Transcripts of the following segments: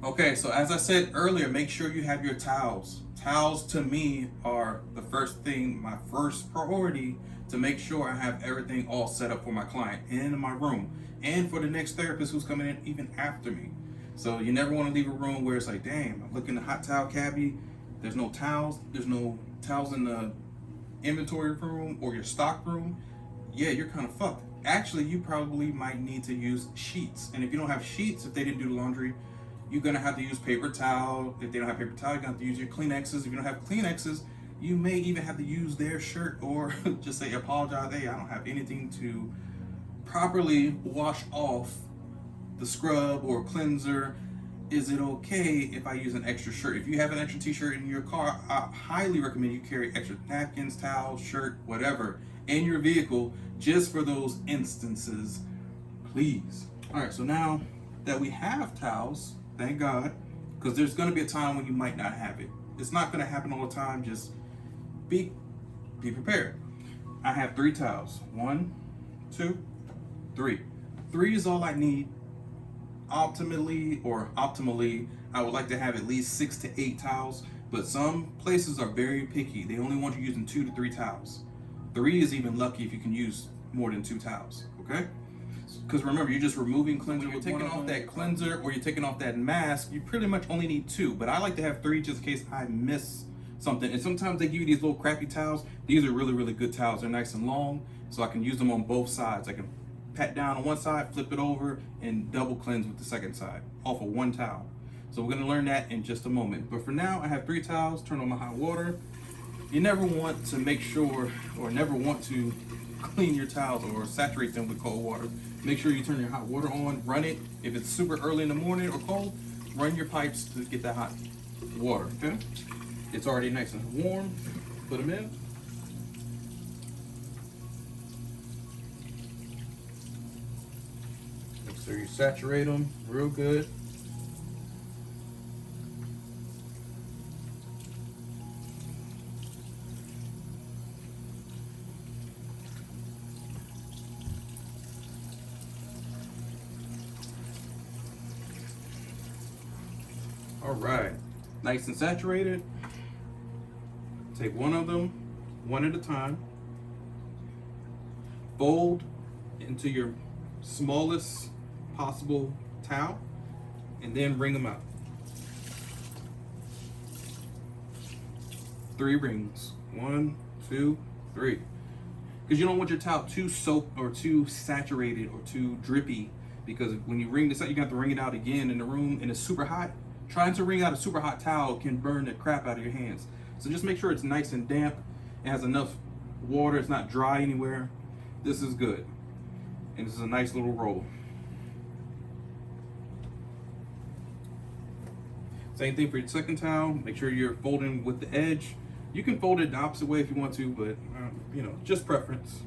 Okay, so as I said earlier, make sure you have your towels. Towels to me are the first thing, my first priority to make sure I have everything all set up for my client in my room and for the next therapist who's coming in even after me. So you never want to leave a room where it's like, damn, I'm looking at the hot towel cabinet, there's no towels in the inventory room or your stock room. Yeah, you're kind of fucked. Actually, you probably might need to use sheets. And if you don't have sheets, if they didn't do the laundry, you're gonna have to use paper towel. If they don't have paper towel, you're gonna have to use your Kleenexes. If you don't have Kleenexes, you may even have to use their shirt or just say apologize. Hey, I don't have anything to properly wash off the scrub or cleanser. Is it okay if I use an extra shirt? If you have an extra t-shirt in your car, I highly recommend you carry extra napkins, towels, shirt, whatever in your vehicle just for those instances, please. All right, so now that we have towels, thank God, because there's gonna be a time when you might not have it. It's not gonna happen all the time, just be prepared. I have 3 towels. 1, 2, 3. 3 is all I need. Optimally, I would like to have at least 6 to 8 towels, but some places are very picky. They only want you using 2 to 3 towels. 3 is even lucky if you can use more than 2 towels, okay? Because remember, you're just removing cleanser. When you're taking off that cleanser or you're taking off that mask, you pretty much only need 2, but I like to have 3 just in case I miss something. And sometimes they give you these little crappy towels. These are really, really good towels. They're nice and long, so I can use them on both sides. I can pat down on one side, flip it over, and double cleanse with the second side off of 1 towel. So we're gonna learn that in just a moment. But for now, I have 3 towels, turn on my hot water. You never want to make sure, or never want to clean your towels or saturate them with cold water. Make sure you turn your hot water on, run it. If it's super early in the morning or cold, run your pipes to get that hot water, okay? It's already nice and warm, put them in. Make sure you saturate them real good. All right, nice and saturated. Take one of them, one at a time. Fold into your smallest possible towel, and then wring them out. 3 rings, 1, 2, 3. Because you don't want your towel too soaked or too saturated or too drippy, because when you wring this out, you have to wring it out again in the room and it's super hot. Trying to wring out a super hot towel can burn the crap out of your hands. So just make sure it's nice and damp. It has enough water. It's not dry anywhere. This is good. And this is a nice little roll. Same thing for your second towel. Make sure you're folding with the edge. You can fold it the opposite way if you want to, but you know, just preference.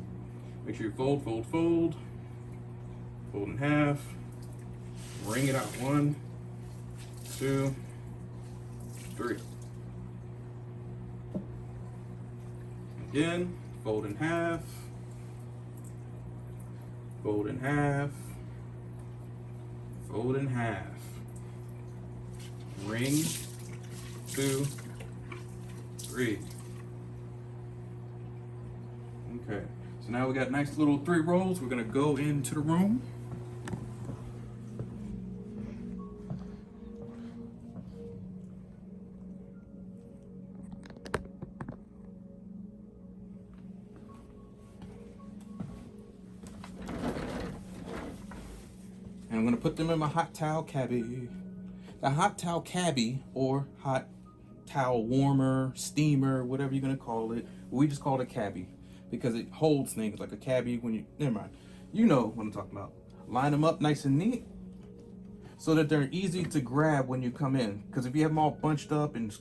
Make sure you fold, fold, fold. Fold in half. Wring it out. 1, 2, 3. Again, fold in half, fold in half, fold in half. Wring, 2, 3. Okay, so now we got nice little 3 rolls. We're gonna go into the room. And I'm gonna put them in my hot towel cabbie. The hot towel cabbie, or hot towel warmer, steamer, whatever you're gonna call it. We just call it a cabbie because it holds things like a cabbie. When you, never mind, you know what I'm talking about. Line them up nice and neat so that they're easy to grab when you come in. Because if you have them all bunched up and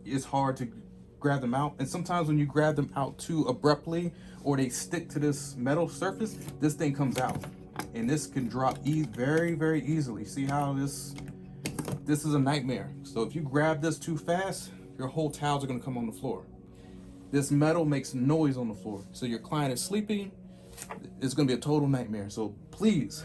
it's hard to grab them out. And sometimes when you grab them out too abruptly or they stick to this metal surface, this thing comes out. And this can drop very, very easily. See how this is a nightmare. So if you grab this too fast, your whole towels are gonna come on the floor. This metal makes noise on the floor. So your client is sleeping, it's gonna be a total nightmare. So please,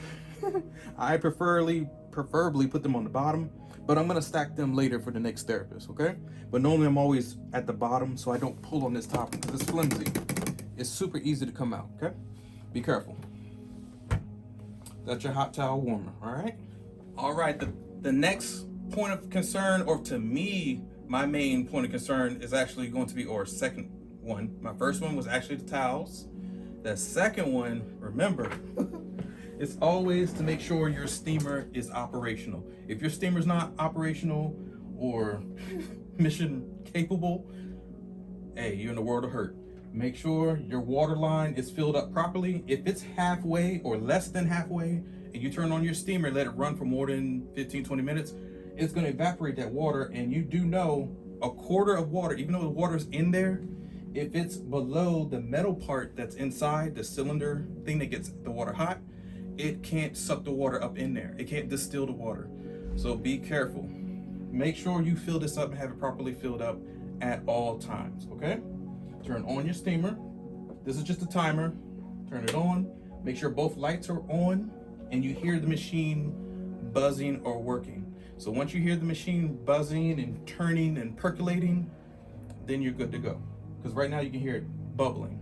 I prefer preferably put them on the bottom, but I'm gonna stack them later for the next therapist, okay? But normally I'm always at the bottom so I don't pull on this top because it's flimsy. It's super easy to come out, okay? Be careful. That's your hot towel warmer, all right? All right, the next point of concern, or to me, my main point of concern is actually going to be, or second one. My first one was actually the towels. The second one, remember, it's always to make sure your steamer is operational. If your steamer is not operational or mission capable, hey, you're in the world of hurt. Make sure your water line is filled up properly. If it's halfway or less than halfway, and you turn on your steamer, let it run for more than 15-20 minutes, it's gonna evaporate that water. And you do know a quarter of water, even though the water's in there, if it's below the metal part that's inside the cylinder thing that gets the water hot, it can't suck the water up in there. It can't distill the water. So be careful. Make sure you fill this up and have it properly filled up at all times, okay? Turn on your steamer. This is just a timer. Turn it on. Make sure both lights are on and you hear the machine buzzing or working. So once you hear the machine buzzing and turning and percolating, then you're good to go. Because right now you can hear it bubbling.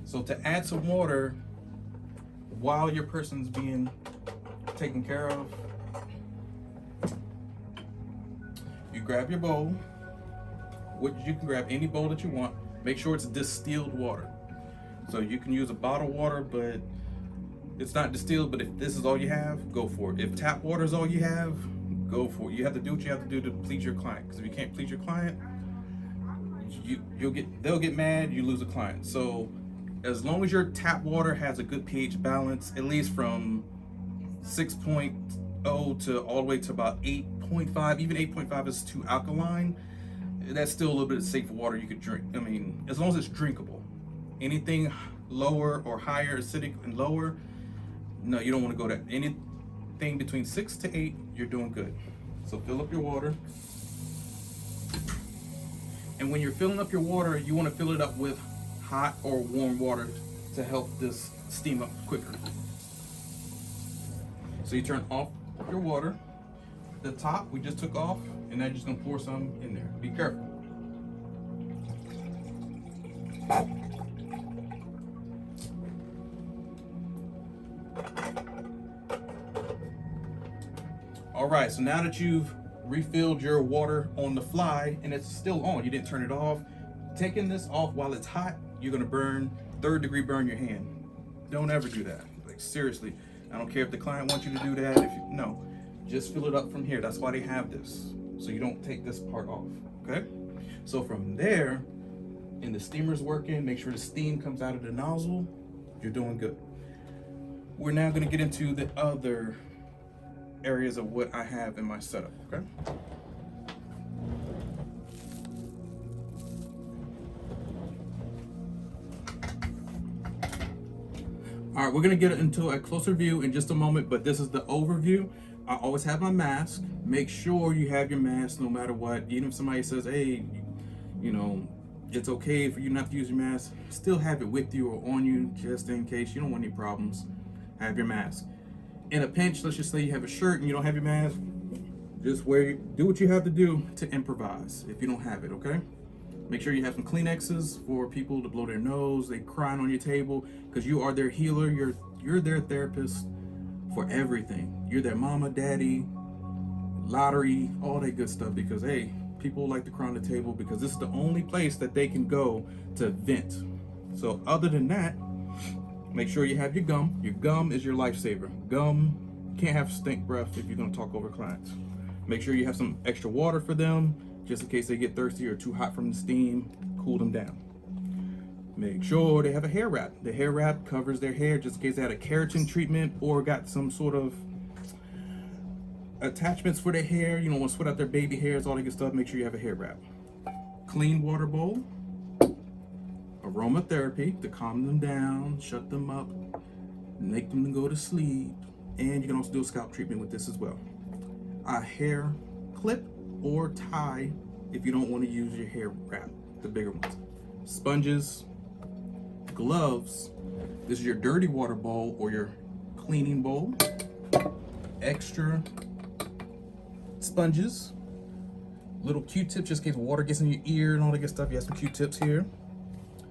So to add some water while your person's being taken care of, you grab your bowl. You can grab any bowl that you want. Make sure it's distilled water. So you can use a bottled water, but it's not distilled. But if this is all you have, go for it. If tap water is all you have, go for it. You have to do what you have to do to please your client. Because if you can't please your client, they'll get mad. You lose a client. So as long as your tap water has a good pH balance, at least from 6.0 to all the way to about 8.5, even 8.5 is too alkaline. That's still a little bit of safe water you could drink. I mean, as long as it's drinkable. Anything lower or higher, acidic and lower, no, you don't want to go there. Anything between 6 to 8, you're doing good. So fill up your water. And when you're filling up your water, you want to fill it up with hot or warm water to help this steam up quicker. So you turn off your water. The top we just took off, and now you're just gonna pour some in there. Be careful. All right, so now that you've refilled your water on the fly and it's still on, you didn't turn it off, taking this off while it's hot, you're gonna burn, third-degree burn your hand. Don't ever do that. Like, seriously, I don't care if the client wants you to do that. No, just fill it up from here. That's why they have this, so you don't take this part off, okay? So from there, and the steamer's working, make sure the steam comes out of the nozzle, you're doing good. We're now gonna get into the other areas of what I have in my setup, okay? All right, we're gonna get into a closer view in just a moment, but this is the overview. I always have my mask. Make sure you have your mask no matter what. Even if somebody says, hey, you know, it's okay for you not to use your mask, still have it with you or on you just in case. You don't want any problems. Have your mask. In a pinch, let's just say you have a shirt and you don't have your mask, just do what you have to do to improvise if you don't have it, okay? Make sure you have some Kleenexes for people to blow their nose, they crying on your table, because you are their healer, you're their therapist for everything. You're their mama, daddy, lottery, all that good stuff, because hey, people like to cry on the table because this is the only place that they can go to vent. So other than that, make sure you have your gum. Your gum is your lifesaver. Gum, can't have stink breath if you're gonna talk over clients. Make sure you have some extra water for them, just in case they get thirsty or too hot from the steam, cool them down. Make sure they have a hair wrap. The hair wrap covers their hair just in case they had a keratin treatment or got some sort of attachments for their hair. You don't want to sweat out their baby hairs, all that good stuff. Make sure you have a hair wrap. Clean water bowl. Aromatherapy to calm them down, shut them up, make them go to sleep. And you can also do a scalp treatment with this as well. A hair clip or tie if you don't want to use your hair wrap, the bigger ones. Sponges, gloves. This is your dirty water bowl or your cleaning bowl. extra sponges, little Q-tips just in case water gets in your ear and all that good stuff. You have some Q-tips here.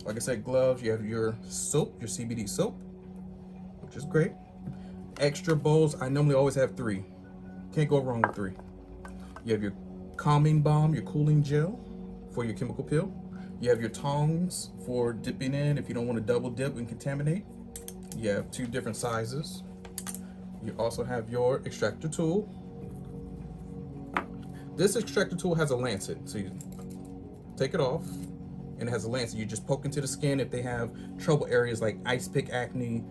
Like I said, gloves. You have your soap, your CBD soap, which is great. Extra bowls. I normally always have 3. Can't go wrong with 3. You have your calming balm, your cooling gel for your chemical peel. You have your tongs for dipping in if you don't want to double dip and contaminate. You have 2 different sizes. You also have your extractor tool. This extractor tool has a lancet, so you take it off, and it has a lancet. You just poke into the skin if they have trouble areas like ice pick acne,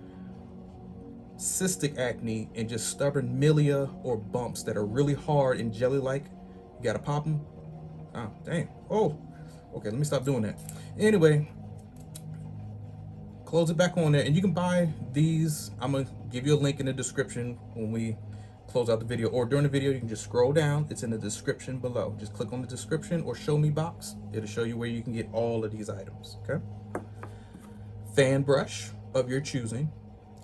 cystic acne, and just stubborn milia or bumps that are really hard and jelly-like. You gotta pop them. Oh, dang. Oh, okay, let me stop doing that. Anyway, close it back on there, and you can buy these. I'm gonna give you a link in the description when we close out the video, or during the video you can just scroll down. It's in the description below. Just click on the description or show me box. It'll show you where you can get all of these items. Okay. Fan brush of your choosing.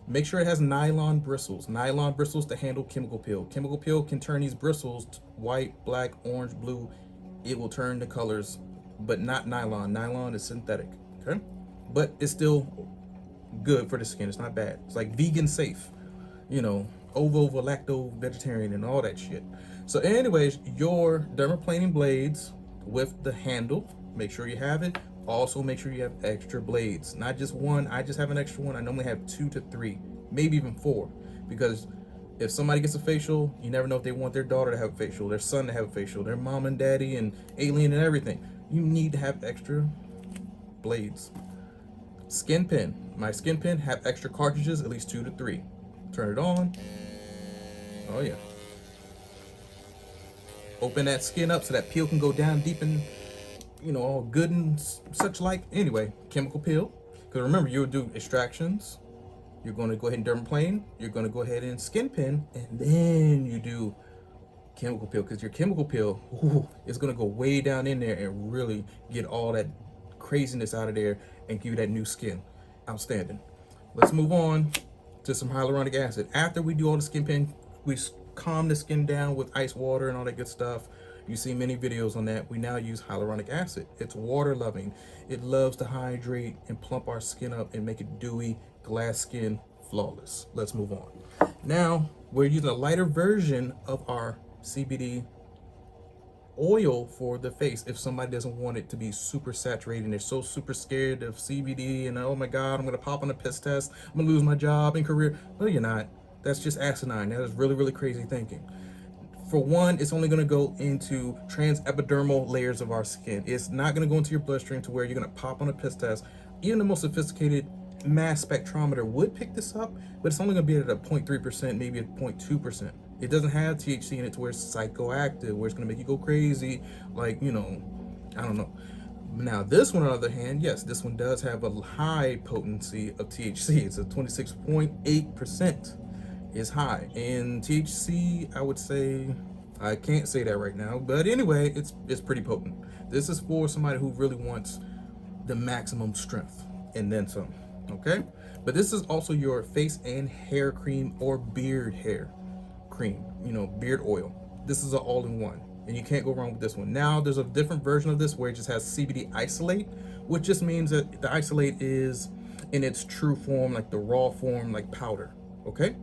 Make sure it has nylon bristles. Nylon bristles to handle chemical peel. Chemical peel can turn these bristles to white, black, orange, blue. It will turn the colors, but not nylon. Nylon is synthetic. Okay, but it's still good for the skin. It's not bad. It's like vegan safe, you know, ovo, lacto, vegetarian, and all that shit. So anyways, your dermaplaning blades with the handle, make sure you have it. Also make sure you have extra blades, not just one. I just have an extra one. I normally have 2 to 3, maybe even 4, because if somebody gets a facial, you never know if they want their daughter to have a facial, their son to have a facial, their mom and daddy and alien and everything. You need to have extra blades. Skin pen. My skin pen have extra cartridges, at least 2 to 3. Turn it on. Oh yeah. Open that skin up so that peel can go down deep and, you know, all good and such like. Anyway, chemical peel. Because remember, you'll do extractions. You're going to go ahead and dermaplane. You're going to go ahead and skin pen, and then you do chemical peel. Because your chemical peel is going to go way down in there and really get all that craziness out of there and give you that new skin. Outstanding. Let's move on to some hyaluronic acid. After we do all the skin pen, we calm the skin down with ice water and all that good stuff. You see many videos on that. We now use hyaluronic acid. It's water loving. It loves to hydrate and plump our skin up and make it dewy, glass skin, flawless. Let's move on. Now we're using a lighter version of our CBD oil for the face. If somebody doesn't want it to be super saturated and they're so super scared of CBD and oh my God, I'm gonna pop on a piss test, I'm gonna lose my job and career. No, you're not. That's just asinine. That is really, really crazy thinking. For one, it's only gonna go into transepidermal layers of our skin. It's not gonna go into your bloodstream to where you're gonna pop on a piss test. Even the most sophisticated mass spectrometer would pick this up, but it's only gonna be at a 0.3%, maybe at 0.2%. It doesn't have THC in it to where it's psychoactive, where it's gonna make you go crazy, like, you know, I don't know. Now this one, on the other hand, yes, this one does have a high potency of THC. It's a 26.8% is high. And THC, I would say, I can't say that right now, but anyway, it's pretty potent. This is for somebody who really wants the maximum strength and then some, okay? But this is also your face and hair cream or beard hair cream, you know, beard oil. This is an all-in-one, and you can't go wrong with this one. Now, there's a different version of this where it just has CBD isolate, which just means that the isolate is in its true form, like the raw form, like powder, okay?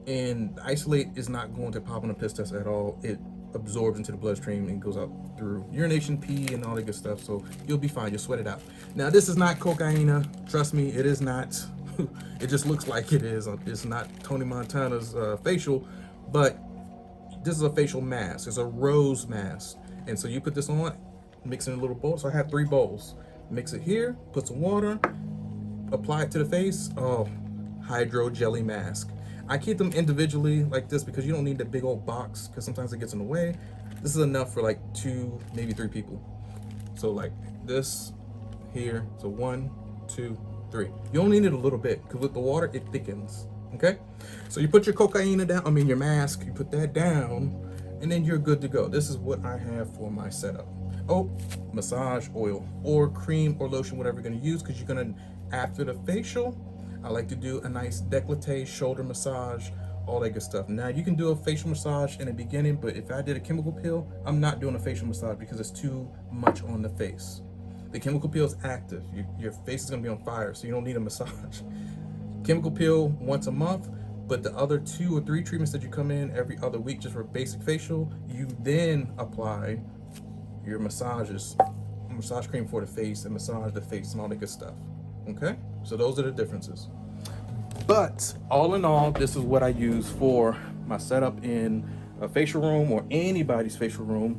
And the isolate is not going to pop on a piss test at all. It absorbs into the bloodstream and goes out through urination, pee, and all that good stuff. So you'll be fine. You'll sweat it out. Now, this is not cocaine. Trust me, it is not. It just looks like it is. It's not Tony Montana's facial, but this is a facial mask. It's a rose mask. And so you put this on, mix it in a little bowl. So I have 3 bowls. Mix it here, put some water, apply it to the face. Oh, hydro jelly mask. I keep them individually like this because you don't need the big old box because sometimes it gets in the way. This is enough for like 2, maybe 3 people. So like this here, so 1, 2, 3. You only need a little bit because with the water, it thickens, okay? So you put your cocaine down, your mask, you put that down, and then you're good to go. This is what I have for my setup. Oh, massage oil or cream or lotion, whatever you're gonna use, because you're gonna, after the facial, I like to do a nice décolleté shoulder massage all that good stuff. Now you can do a facial massage in the beginning, but if I did a chemical peel, I'm not doing a facial massage because it's too much on the face. The chemical peel is active. Your face is gonna be on fire, so you don't need a massage. Chemical peel once a month, but the other 2 or 3 treatments that you come in every other week just for basic facial, you then apply your massage cream for the face and massage the face and all that good stuff. Okay, so those are the differences. But all in all, this is what I use for my setup in a facial room or anybody's facial room.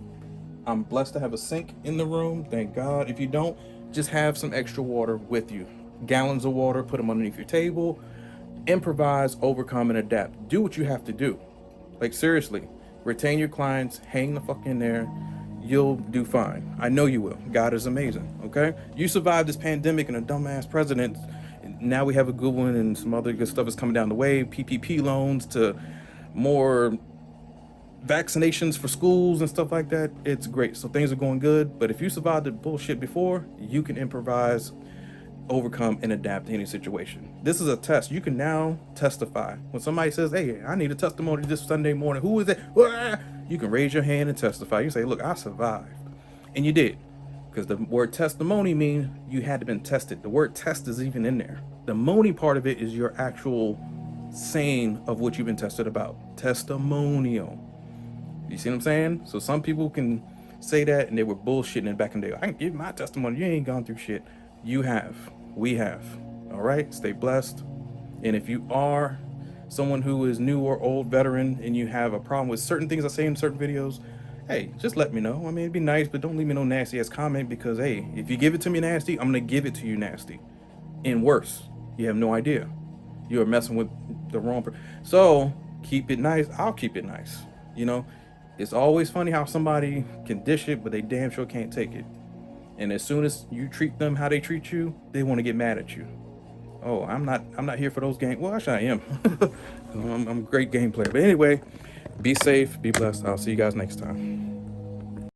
I'm blessed to have a sink in the room, thank God. If you don't, just have some extra water with you. Gallons of water, put them underneath your table. Improvise, overcome, and adapt. Do what you have to do. Like seriously, retain your clients, hang the fuck in there. You'll do fine. I know you will. God is amazing, okay? You survived this pandemic and a dumbass president. Now we have a good one and some other good stuff is coming down the way. PPP loans to more vaccinations for schools and stuff like that. It's great. So things are going good. But if you survived the bullshit before, you can improvise, overcome, and adapt to any situation. This is a test. You can now testify. When somebody says, hey, I need a testimony this Sunday morning, who is it? You can raise your hand and testify. You say, look, I survived. And you did. Because the word testimony means you had to been tested. The word test is even in there. The money part of it is your actual saying of what you've been tested about. Testimonial. You see what I'm saying? So some people can say that and they were bullshitting back in the day. I can give my testimony. You ain't gone through shit. You have. We have. All right? Stay blessed. And if you are someone who is new or old veteran and you have a problem with certain things I say in certain videos, hey, just let me know. I mean, it'd be nice, but don't leave me no nasty ass comment because, hey, if you give it to me nasty, I'm going to give it to you nasty. And worse, you have no idea. You are messing with the wrong person. So keep it nice. I'll keep it nice. You know, it's always funny how somebody can dish it, but they damn sure can't take it. And as soon as you treat them how they treat you, they want to get mad at you. Oh, I'm not here for those games. Well, actually I am. I'm a great game player. But anyway, be safe, be blessed. I'll see you guys next time.